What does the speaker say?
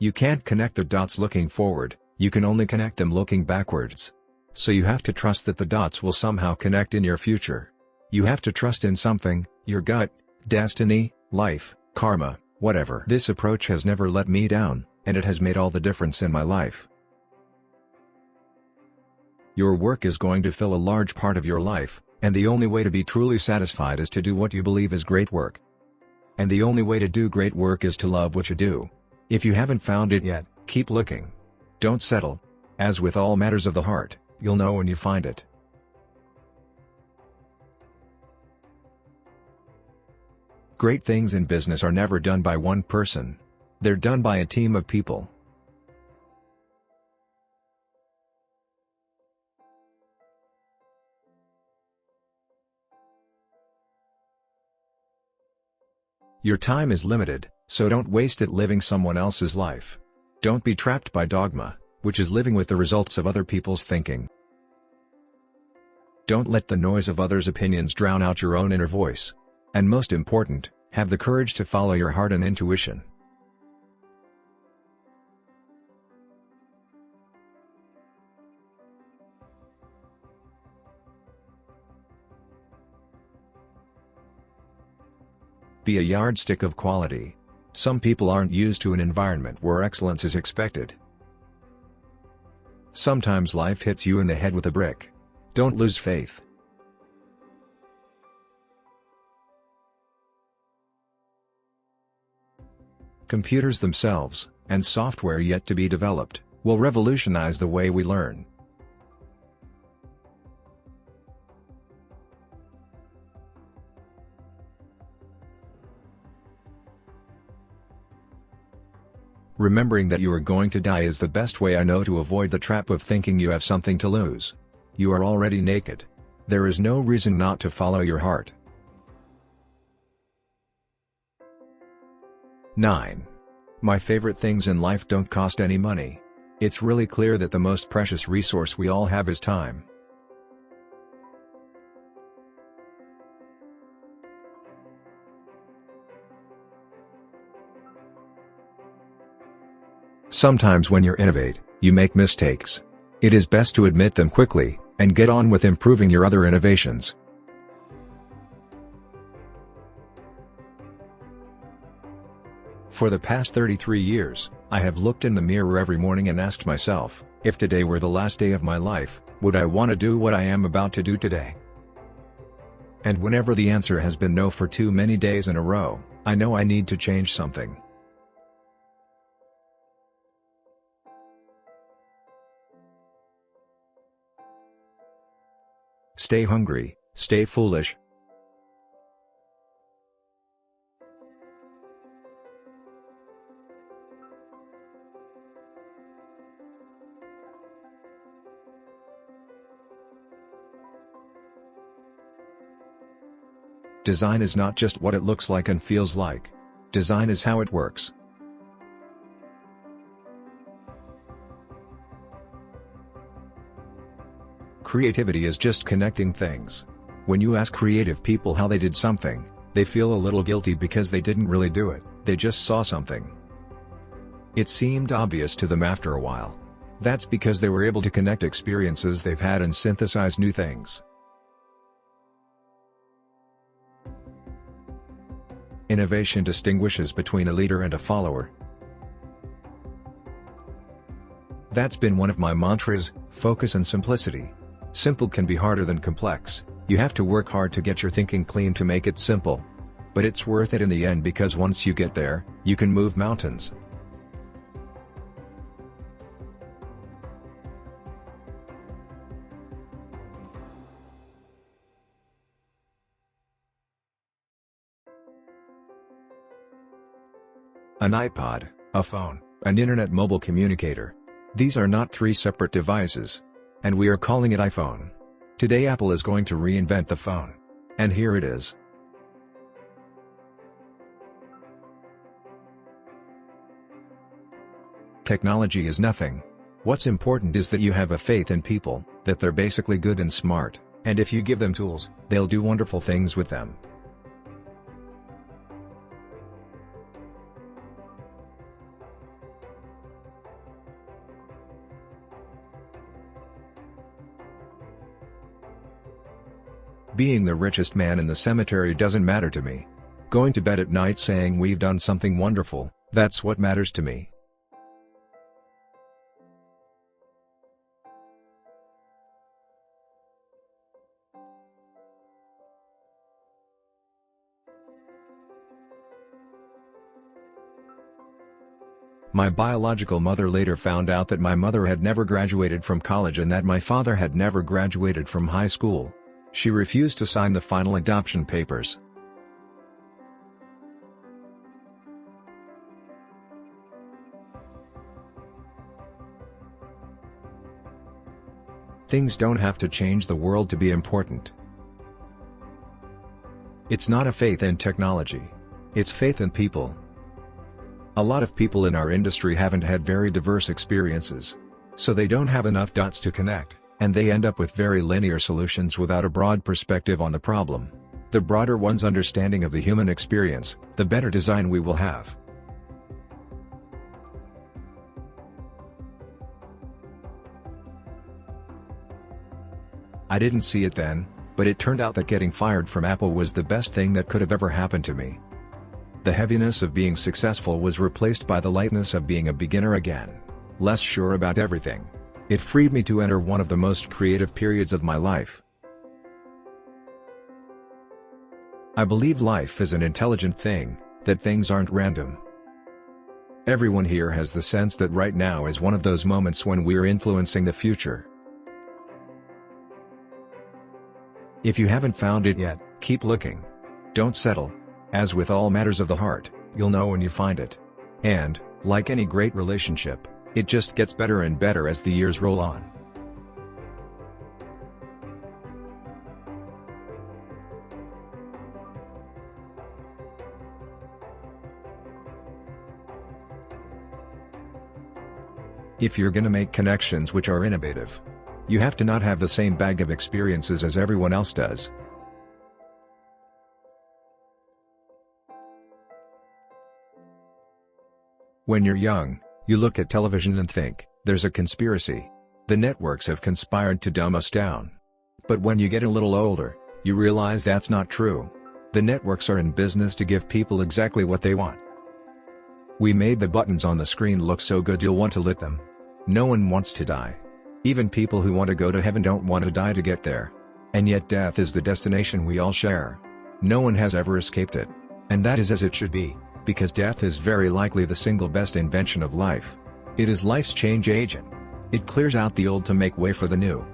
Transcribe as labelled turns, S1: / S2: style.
S1: You can't connect the dots looking forward, you can only connect them looking backwards. So you have to trust that the dots will somehow connect in your future. You have to trust in something, your gut, destiny, life, karma, whatever. This approach has never let me down, and it has made all the difference in my life. Your work is going to fill a large part of your life, and the only way to be truly satisfied is to do what you believe is great work. And the only way to do great work is to love what you do. If you haven't found it yet, keep looking. Don't settle. As with all matters of the heart, you'll know when you find it. Great things in business are never done by one person. They're done by a team of people. Your time is limited, so don't waste it living someone else's life. Don't be trapped by dogma, which is living with the results of other people's thinking. Don't let the noise of others' opinions drown out your own inner voice. And most important, have the courage to follow your heart and intuition. Be a yardstick of quality. Some people aren't used to an environment where excellence is expected. Sometimes life hits you in the head with a brick. Don't lose faith. Computers themselves, and software yet to be developed, will revolutionize the way we learn. Remembering that you are going to die is the best way I know to avoid the trap of thinking you have something to lose. You are already naked. There is no reason not to follow your heart. 9. My favorite things in life don't cost any money. It's really clear that the most precious resource we all have is time. Sometimes when you innovate, you make mistakes. It is best to admit them quickly, and get on with improving your other innovations. For the past 33 years, I have looked in the mirror every morning and asked myself, if today were the last day of my life, would I want to do what I am about to do today? And whenever the answer has been no for too many days in a row, I know I need to change something. Stay hungry, stay foolish. Design is not just what it looks like and feels like. Design is how it works. Creativity is just connecting things. When you ask creative people how they did something, they feel a little guilty because they didn't really do it, they just saw something. It seemed obvious to them after a while. That's because they were able to connect experiences they've had and synthesize new things. Innovation distinguishes between a leader and a follower. That's been one of my mantras: focus and simplicity. Simple can be harder than complex. You have to work hard to get your thinking clean to make it simple. But it's worth it in the end, because once you get there, you can move mountains. An iPod, a phone, an internet mobile communicator. These are not three separate devices. And we are calling it iPhone. Today Apple is going to reinvent the phone. And here it is. Technology is nothing. What's important is that you have a faith in people, that they're basically good and smart, and if you give them tools, they'll do wonderful things with them. Being the richest man in the cemetery doesn't matter to me. Going to bed at night saying we've done something wonderful, that's what matters to me. My biological mother later found out that my mother had never graduated from college and that my father had never graduated from high school. She refused to sign the final adoption papers. Things don't have to change the world to be important. It's not a faith in technology. It's faith in people. A lot of people in our industry haven't had very diverse experiences. So they don't have enough dots to connect, and they end up with very linear solutions without a broad perspective on the problem. The broader one's understanding of the human experience, the better design we will have. I didn't see it then, but it turned out that getting fired from Apple was the best thing that could have ever happened to me. The heaviness of being successful was replaced by the lightness of being a beginner again, less sure about everything. It freed me to enter one of the most creative periods of my life. I believe life is an intelligent thing, that things aren't random. Everyone here has the sense that right now is one of those moments when we're influencing the future. If you haven't found it yet, keep looking. Don't settle. As with all matters of the heart, you'll know when you find it. And, like any great relationship, it just gets better and better as the years roll on. If you're gonna make connections which are innovative, you have to not have the same bag of experiences as everyone else does. When you're young, you look at television and think, there's a conspiracy. The networks have conspired to dumb us down. But when you get a little older, you realize that's not true. The networks are in business to give people exactly what they want. We made the buttons on the screen look so good you'll want to lick them. No one wants to die. Even people who want to go to heaven don't want to die to get there. And yet death is the destination we all share. No one has ever escaped it. And that is as it should be. Because death is very likely the single best invention of life. It is life's change agent. It clears out the old to make way for the new.